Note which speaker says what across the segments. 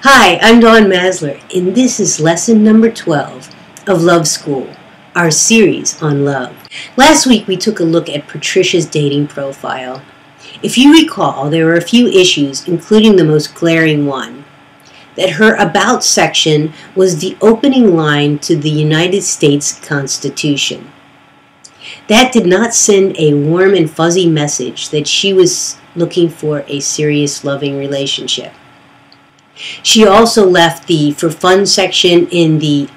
Speaker 1: Hi, I'm Dawn Masler, and this is lesson number 12 of Love School, our series on love. Last week we took a look at Patricia's dating profile. If you recall, there were a few issues, including the most glaring one, that her About section was the opening line to the United States Constitution. That did not send a warm and fuzzy message that she was looking for a serious, loving relationship. She also left the For Fun section in the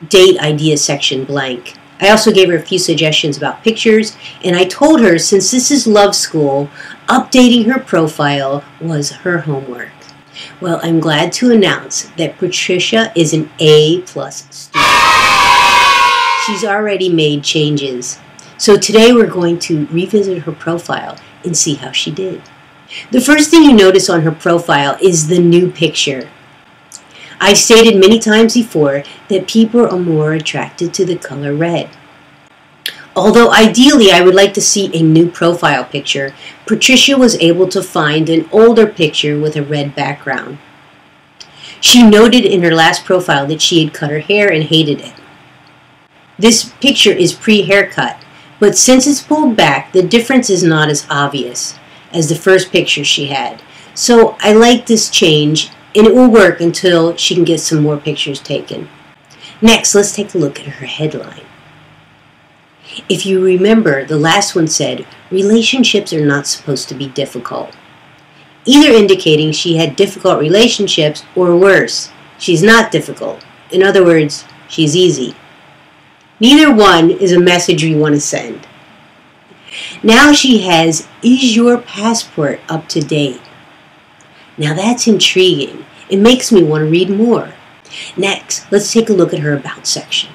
Speaker 1: Date Idea section blank. I also gave her a few suggestions about pictures, and I told her since this is Love School, updating her profile was her homework. Well, I'm glad to announce that Patricia is an A+ student. She's already made changes. So today we're going to revisit her profile and see how she did. The first thing you notice on her profile is the new picture. I've stated many times before that people are more attracted to the color red. Although ideally I would like to see a new profile picture, Patricia was able to find an older picture with a red background. She noted in her last profile that she had cut her hair and hated it. This picture is pre-haircut, but since it's pulled back, the difference is not as obvious as the first picture she had. So I like this change, and it will work until she can get some more pictures taken. Next, let's take a look at her headline. If you remember, the last one said, relationships are not supposed to be difficult, either indicating she had difficult relationships or worse, she's not difficult. In other words, she's easy. Neither one is a message you want to send. Now she has, is your passport up to date? Now that's intriguing. It makes me want to read more. Next, let's take a look at her About section.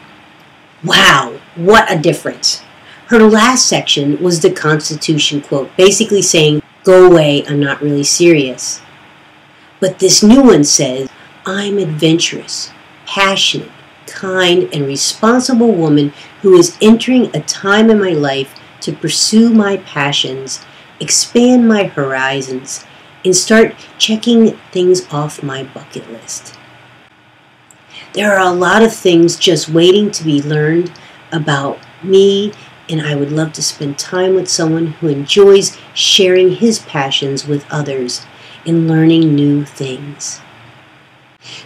Speaker 1: Wow, what a difference. Her last section was the Constitution quote, basically saying, go away, I'm not really serious. But this new one says, I'm adventurous, passionate, kind, and responsible woman who is entering a time in my life to pursue my passions, expand my horizons, and start checking things off my bucket list. There are a lot of things just waiting to be learned about me, and I would love to spend time with someone who enjoys sharing his passions with others and learning new things.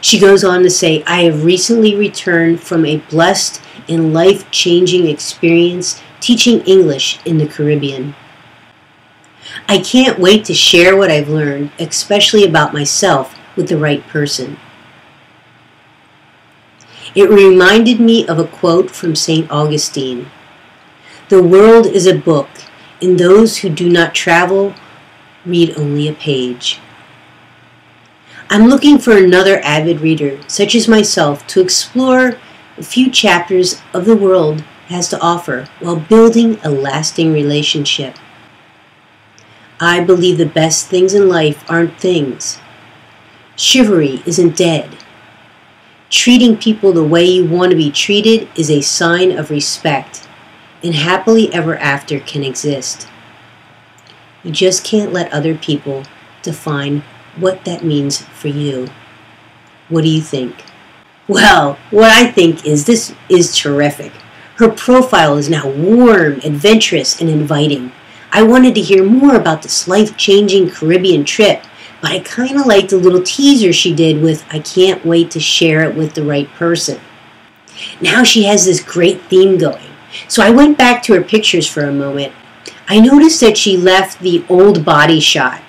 Speaker 1: She goes on to say, I have recently returned from a blessed and life-changing experience teaching English in the Caribbean. I can't wait to share what I've learned, especially about myself, with the right person. It reminded me of a quote from St. Augustine. The world is a book, and those who do not travel read only a page. I'm looking for another avid reader, such as myself, to explore a few chapters of the world has to offer while building a lasting relationship. I believe the best things in life aren't things. Chivalry isn't dead. Treating people the way you want to be treated is a sign of respect, and happily ever after can exist. You just can't let other people define what that means for you. What do you think? Well, what I think is this is terrific. Her profile is now warm, adventurous, and inviting. I wanted to hear more about this life-changing Caribbean trip, but I kind of liked the little teaser she did with, I can't wait to share it with the right person. Now she has this great theme going. So I went back to her pictures for a moment. I noticed that she left the old body shot.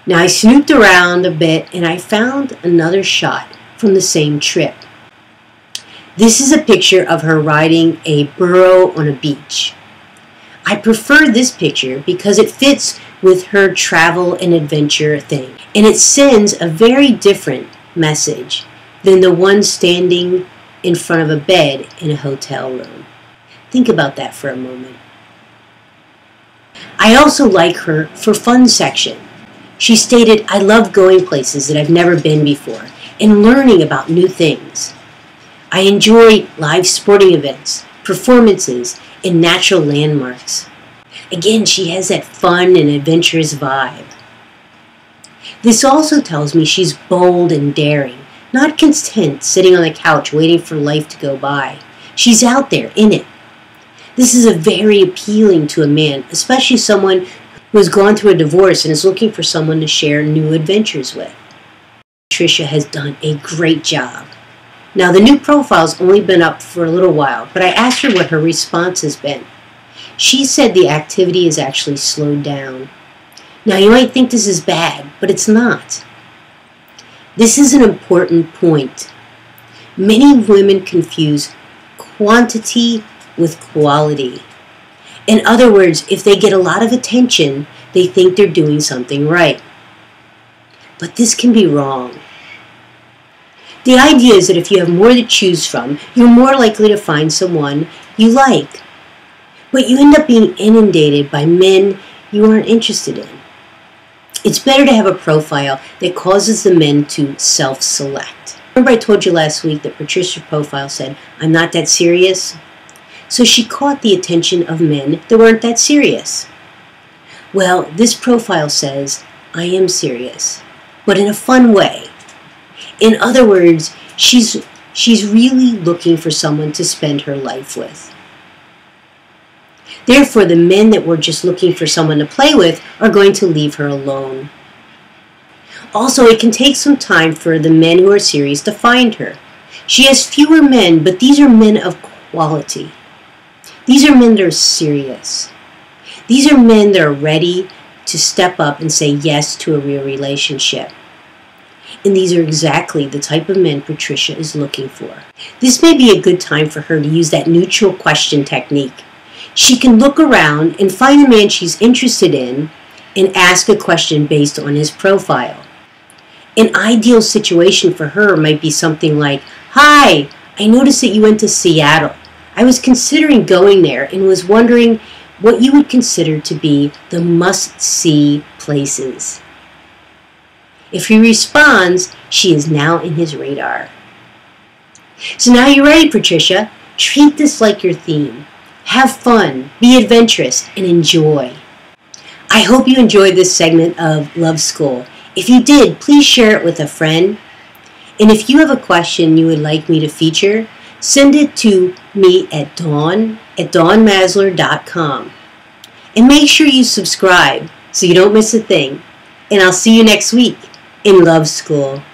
Speaker 1: Now I snooped around a bit and I found another shot from the same trip. This is a picture of her riding a burro on a beach. I prefer this picture because it fits with her travel and adventure thing, and it sends a very different message than the one standing in front of a bed in a hotel room. Think about that for a moment. I also like her For Fun section. She stated, I love going places that I've never been before and learning about new things. I enjoy live sporting events, performances, and natural landmarks. Again, she has that fun and adventurous vibe. This also tells me she's bold and daring, not content sitting on the couch waiting for life to go by. She's out there in it. This is very appealing to a man, especially someone who has gone through a divorce and is looking for someone to share new adventures with. Patricia has done a great job. Now, the new profile's only been up for a little while, but I asked her what her response has been. She said the activity has actually slowed down. Now, you might think this is bad, but it's not. This is an important point. Many women confuse quantity with quality. In other words, if they get a lot of attention, they think they're doing something right. But this can be wrong. The idea is that if you have more to choose from, you're more likely to find someone you like. But you end up being inundated by men you aren't interested in. It's better to have a profile that causes the men to self-select. Remember I told you last week that Patricia's profile said, "I'm not that serious"? So she caught the attention of men that weren't that serious. Well, this profile says, "I am serious," but in a fun way. In other words, she's really looking for someone to spend her life with. Therefore, the men that were just looking for someone to play with are going to leave her alone. Also, it can take some time for the men who are serious to find her. She has fewer men, but these are men of quality. These are men that are serious. These are men that are ready to step up and say yes to a real relationship. And these are exactly the type of men Patricia is looking for. This may be a good time for her to use that neutral question technique. She can look around and find the man she's interested in and ask a question based on his profile. An ideal situation for her might be something like, "Hi, I noticed that you went to Seattle. I was considering going there and was wondering what you would consider to be the must-see places." If he responds, she is now in his radar. So now you're ready, Patricia. Treat this like your theme. Have fun, be adventurous, and enjoy. I hope you enjoyed this segment of Love School. If you did, please share it with a friend. And if you have a question you would like me to feature, send it to me at dawnmasler.com. And make sure you subscribe so you don't miss a thing. And I'll see you next week in Love School.